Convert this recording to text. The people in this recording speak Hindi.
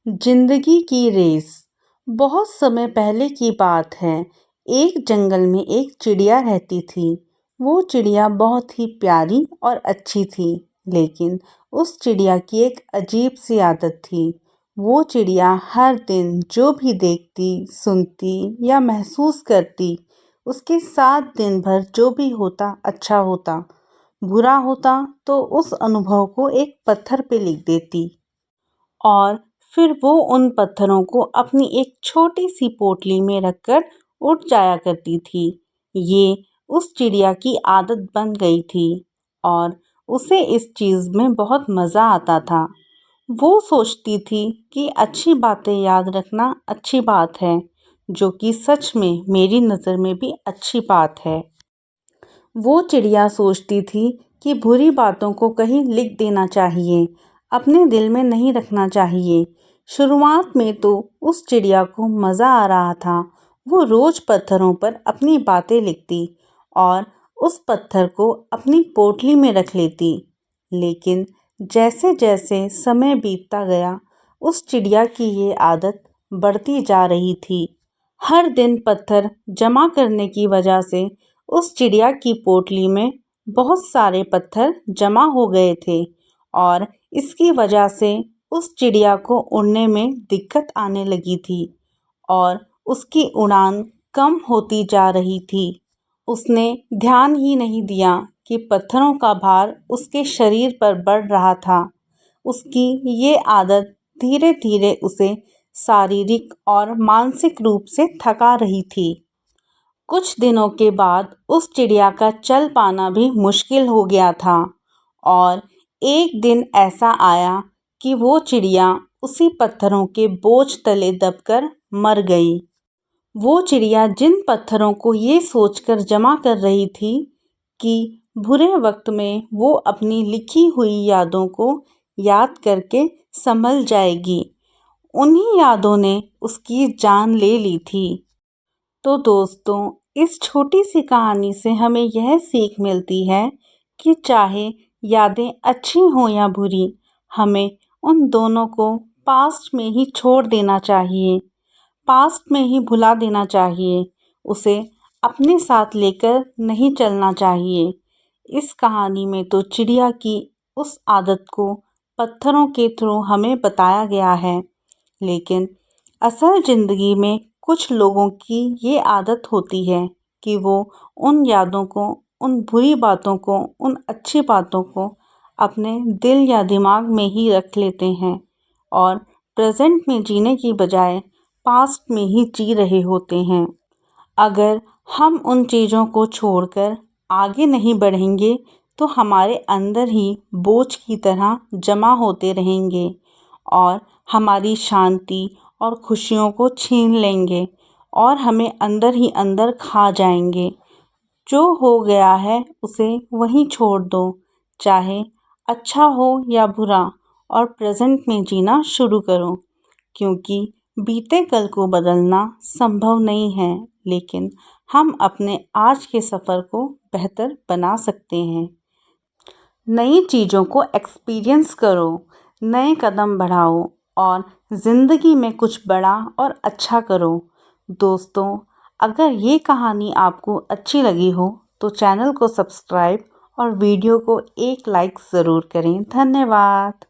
जिंदगी की रेस। बहुत समय पहले की बात है। एक जंगल में एक चिड़िया रहती थी। वो चिड़िया बहुत ही प्यारी और अच्छी थी, लेकिन उस चिड़िया की एक अजीब सी आदत थी। वो चिड़िया हर दिन जो भी देखती, सुनती या महसूस करती, उसके साथ दिन भर जो भी होता, अच्छा होता, बुरा होता, तो उस अनुभव को एक पत्थर पे लिख देती और फिर वो उन पत्थरों को अपनी एक छोटी सी पोटली में रखकर उड़ जाया करती थी। ये उस चिड़िया की आदत बन गई थी और उसे इस चीज़ में बहुत मज़ा आता था। वो सोचती थी कि अच्छी बातें याद रखना अच्छी बात है, जो कि सच में मेरी नज़र में भी अच्छी बात है। वो चिड़िया सोचती थी कि बुरी बातों को कहीं लिख देना चाहिए, अपने दिल में नहीं रखना चाहिए। शुरुआत में तो उस चिड़िया को मज़ा आ रहा था। वो रोज़ पत्थरों पर अपनी बातें लिखती और उस पत्थर को अपनी पोटली में रख लेती। लेकिन जैसे जैसे समय बीतता गया, उस चिड़िया की ये आदत बढ़ती जा रही थी। हर दिन पत्थर जमा करने की वजह से उस चिड़िया की पोटली में बहुत सारे पत्थर जमा हो गए थे और इसकी वजह से उस चिड़िया को उड़ने में दिक्कत आने लगी थी और उसकी उड़ान कम होती जा रही थी। उसने ध्यान ही नहीं दिया कि पत्थरों का भार उसके शरीर पर बढ़ रहा था। उसकी ये आदत धीरे धीरे उसे शारीरिक और मानसिक रूप से थका रही थी। कुछ दिनों के बाद उस चिड़िया का चल पाना भी मुश्किल हो गया था और एक दिन ऐसा आया कि वो चिड़िया उसी पत्थरों के बोझ तले दबकर मर गई। वो चिड़िया जिन पत्थरों को ये सोचकर जमा कर रही थी कि बुरे वक्त में वो अपनी लिखी हुई यादों को याद करके संभल जाएगी, उन्हीं यादों ने उसकी जान ले ली थी। तो दोस्तों, इस छोटी सी कहानी से हमें यह सीख मिलती है कि चाहे यादें अच्छी हों या बुरी, हमें उन दोनों को पास्ट में ही छोड़ देना चाहिए, पास्ट में ही भुला देना चाहिए, उसे अपने साथ लेकर नहीं चलना चाहिए। इस कहानी में तो चिड़िया की उस आदत को पत्थरों के थ्रू हमें बताया गया है, लेकिन असल ज़िंदगी में कुछ लोगों की ये आदत होती है कि वो उन यादों को, उन बुरी बातों को, उन अच्छी बातों को अपने दिल या दिमाग में ही रख लेते हैं और प्रेजेंट में जीने की बजाय पास्ट में ही जी रहे होते हैं। अगर हम उन चीज़ों को छोड़कर आगे नहीं बढ़ेंगे तो हमारे अंदर ही बोझ की तरह जमा होते रहेंगे और हमारी शांति और खुशियों को छीन लेंगे और हमें अंदर ही अंदर खा जाएंगे। जो हो गया है उसे वहीं छोड़ दो, चाहे अच्छा हो या बुरा, और प्रेजेंट में जीना शुरू करो, क्योंकि बीते कल को बदलना संभव नहीं है, लेकिन हम अपने आज के सफ़र को बेहतर बना सकते हैं। नई चीज़ों को एक्सपीरियंस करो, नए कदम बढ़ाओ और ज़िंदगी में कुछ बड़ा और अच्छा करो। दोस्तों, अगर ये कहानी आपको अच्छी लगी हो तो चैनल को सब्सक्राइब और वीडियो को एक लाइक ज़रूर करें। धन्यवाद।